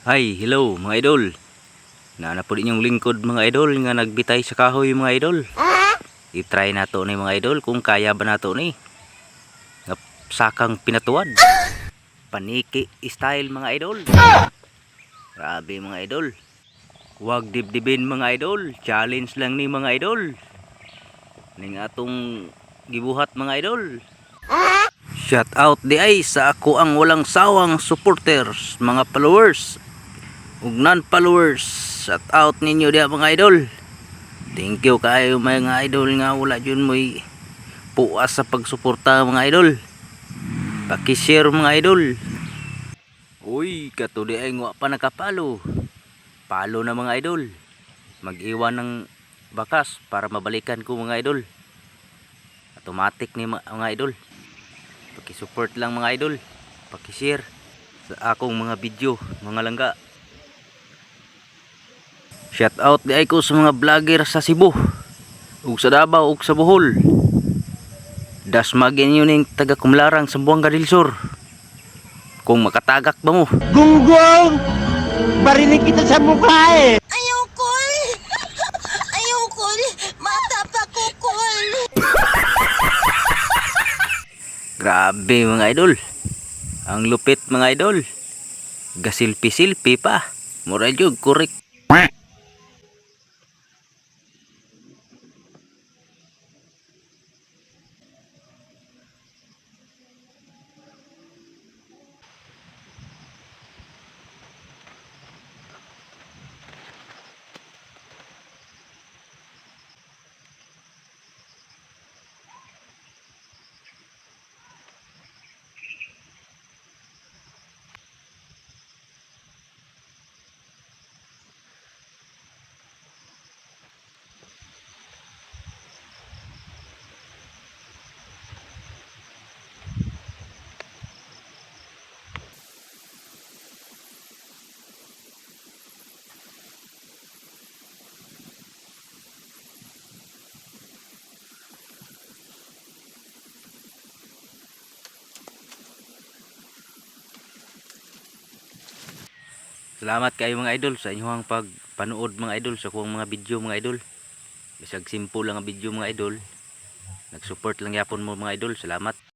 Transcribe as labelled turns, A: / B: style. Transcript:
A: Hi, hello mga idol. Na po din yung lingkod mga idol nga nagbitay sa kahoy mga idol. I-try nato ni mga idol kung kaya ba nato ni. Nga sakang pinatuwad. Paniki style mga idol. Grabe mga idol. Huwag dibdibin mga idol. Challenge lang ni mga idol. Ning atong gibuhat mga idol. Shout out di ay sa ako ang walang sawang supporters, mga followers ug non-followers. Shout out ninyo diha mga idol. Thank you kayo mga idol nga wala jud mo'y puas sa pagsuporta mga idol. Paki-share mga idol. Uy, kato di ay nga pa nakapalo. Palo na mga idol. Mag-iwan ng bakas para mabalikan ko mga idol. Automatic ni mga idol. Paki-support lang mga idol. Paki-share sa akong mga video, mga langga. Shout out di ay ko sa mga vlogger sa Cebu ug sa Davao ug sa Bohol. Dasmagin yun yung taga Kumlarang sa Buanga del Sur. Kung makatagak ba mo?
B: Gunggong! Barinig kita sa mukha eh!
C: Ayaw, Kol! Ayaw, Kol! Mata pa ko, Kol!
A: Grabe mga idol. Ang lupit mga idol. Gasilpi-silpi pa. Mura jud korek. Salamat kayo mga idol sa inyong pagpanood mga idol sa kuwang mga video mga idol. Bisag simple lang ang video mga idol. Nag-support lang yapon mo mga idol. Salamat.